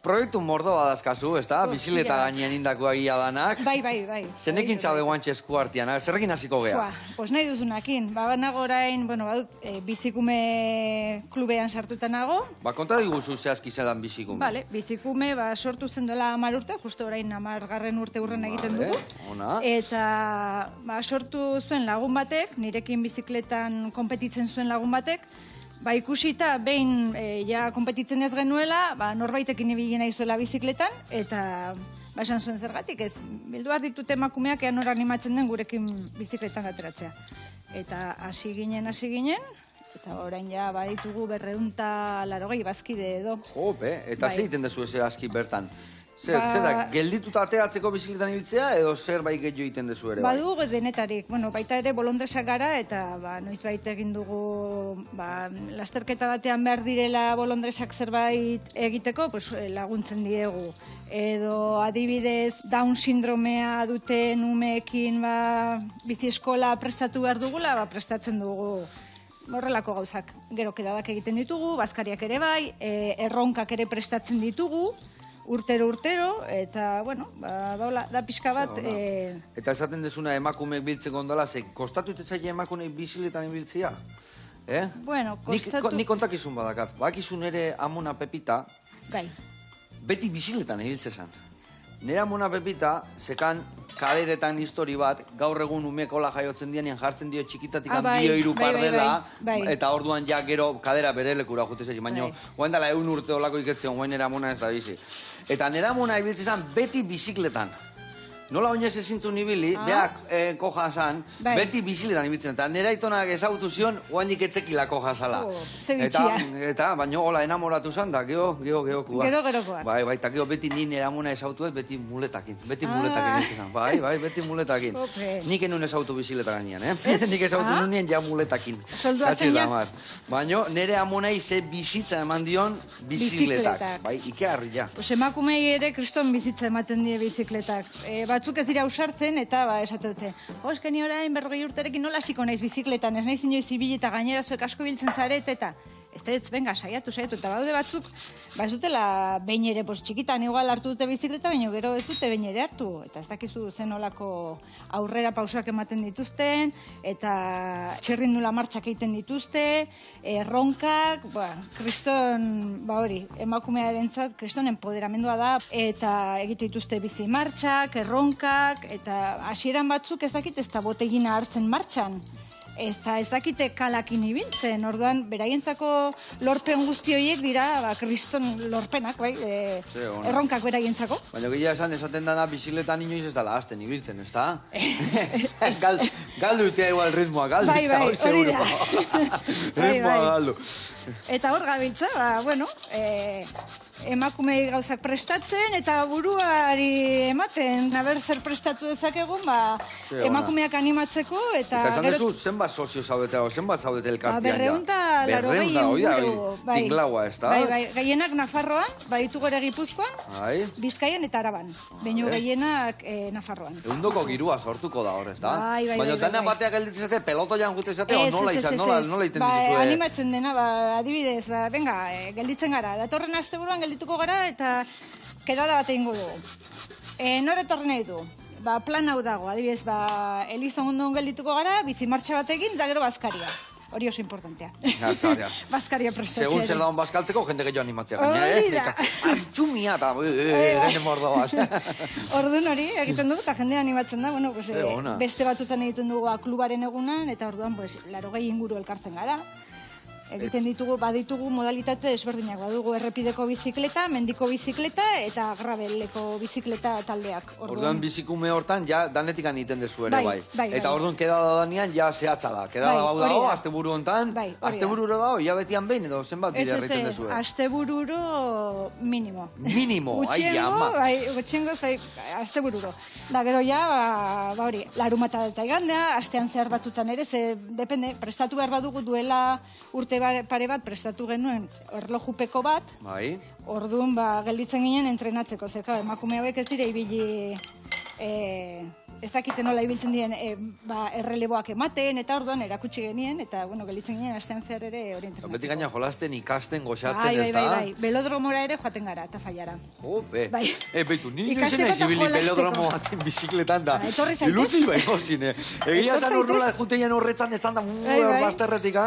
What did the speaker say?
proiektu mordoa dazkazu, ez da? Bizileta gainean indako agia danak. Bai. Zenekin txabe guantxe esku artian, zerrekin hasiko gea? Pues nahi duzunakin. Nago orain, bizikume klubean sartuta nago. Konta diguzu zehazki zedan bizikume. Bale, bizikume sortu zen dola 10 urte, justo orain 10. urte urren egiten dugu. Eta sortu zuen lagun batek, nirekin bizikletan konpetitzen zuen lagun batek, ikusita behin ja konpetitzen ez genuela, norbaitekin ibili nahi zuela bizikletan, eta esan zuen zergatik ez, bildu behar ditut emakumeak ean hor animatzen den gurekin bizikletan ateratzea. Eta hasi ginen, eta orain ja baditugu 280 bazkide edo. Jope, eta ze egiten dezu eze aski bertan? Zer da, geldituta ateatzeko bizikletan ibiltzea, edo zer bai gehiago egiten dezu ere? Badu denetarik, baita ere bolondresak gara, eta noiz baita egin dugu lasterketa batean behar direla bolondresak zerbait egiteko, laguntzen diegu. Edo adibidez Down sindromea duten umeekin bizi eskola prestatu behar dugula, prestatzen dugu. Horrelako gauzak, gero kedadak egiten ditugu, bazkariak ere bai, erronkak ere prestatzen ditugu, urtero, eta, da pixka bat... Eta esaten dezuna emakumeek biltzen gondola, kostatu itzaile emakumeek biziletan ibiltzea? Kostatu... Nik kontakizun badakat, bakizun ere Amona Pepita, beti biziletan ibiltzezan. Nire Amona Pepita, zekan kaderetan histori bat, gaur egun umekola jaiotzen dianean jartzen dio txikitatik bio hiru kardela, eta orduan ja gero kadera bere lekura jutezek, baina guain dela 100 urte olako iketzen, guain nire Amona ez da bizi. Eta nire Amona ibiltzezan beti bizikletan. Nola oinez ezintun ibili, beak koja zan, beti biziletan ibiltzen. Eta nire aitonak ezagutu zion, guainik etzekila koja zala. Eta, baina hola enamoratu zan, da, geho kua. Gero. Bai, eta geho beti nire Amona ezautu ez, beti muletakin. Beti muletakin izan. Bai, beti muletakin. Nik enun ezautu bizileta gainean, Nik ezautu nunien ja muletakin. Solduatzen ja. Baina nire Amonei ze bizitza eman dion bizikletak. Bai, ike harri ja. Emakumei ere kriston bizitza ematen die bizikletak. Batzuk ez dira usartzen, eta esate dute. Eskeni orain 40 urterekin nola hasiko naiz bizikletan, ez naiz inoiz ibili eta gainera zuek asko biltzen zaret, eta ez benga, saiatu, eta baude batzuk, ez dutela behin ere, txikitan igual hartu dute bizikleta, baina gero ez dute behin ere hartu, eta ez dakizu zen olako aurrera pausoak ematen dituzten, eta txirrindula martxak egiten dituzte, erronkak, kriston, emakumearentzat, kriston empoderamendua da, eta egite dituzte bizi martxak, erronkak, eta hasieran batzuk ez dakit ez da botegina hartzen martxan. Eta ez dakite kalakin ibiltzen, orduan, beraientzako lorpen guzti horiek dira, kriston lorpenak, erronkak beraientzako. Baina gila esaten dana bizikletan inoiz ez dala hasten ibiltzen, ez da? Galdu itea igual ritmoa, galdu. Hori da. Ritmoa galdu. Eta hor gabiltza, emakumei gauzak prestatzen, eta buruari ematen, naber zer prestatu dezakegun, emakumeak animatzeko, eta... Eta esan dezu, zenbat sozio zaudete, zenbat zaudete elkartian ja? 280 inguru. Tinglaua, ez da? Bai, gehienak Nafarroan, baditu gore Gipuzkoan, Bizkaian eta Araban. Baina gehienak Nafarroan. Eundoko girua sortuko da hor, ez da? Bai. Baina dana bateak gelditzezate, pelotoian jutezate, o nola iten dituzue? Animatzen dena, adibidez, venga, gelditzen gara, datorren asteburuan geldituko gara eta kedada bat egingo dugu. Nore etorri nahi du? Plan hau dago, adibidez, Elizon ondon geldituko gara, bizi martxa bat egin, da gero bazkaria. Hori oso importantea. Bazkaria prestatzea. Segun zer daun bazkaltzeko, jende gehiago animatzea gaina, Hori da. Txumia eta gene mordo bat. Orduan hori egiten dugu, eta jende animatzen da, beste batutan egiten dugu klubaren egunan, eta orduan 80 inguru elkartzen gara. Egiten baditugu modalitate desberdinak, badugu errepideko bizikleta, mendiko bizikleta eta graveleko bizikleta taldeak. Orduan bizikume hortan, ja danetik egiten dezu ere, bai. Eta orduan kedada danean, ja zehatza da. Kedada bau dago, asteburu hontan, astebururo dago, hilabetian behin edo zenbat bide egiten dezu. Astebururo minimo. Minimo, ai, ama. Gutxiengo, astebururo. Da, gero ja, hori, larumata eta igandea, astean zehar batutan ere, depende, prestatu behar badugu duela urte pare bat prestatu genuen erlojupeko bat, orduan gelditzen ginen entrenatzeko, emakume hauek ez dira ibili ez dakite nola ibiltzen diren erreleboak ematen, eta orduan erakutsi genien, eta, bueno, gelitzen ginen astean zer ere orientatzen. Beti gaina jolasten, ikasten, goxatzen, ez da? Bai, belodromora ere joaten gara, eta faiara. Jope. Bai. Beitu, ni nire naiz ibili belodromo baten bizikletan da. Etorri zaitez. Ilusi bai, zine. Egia esan horrela juteien horretzan, etzan da, bazterretik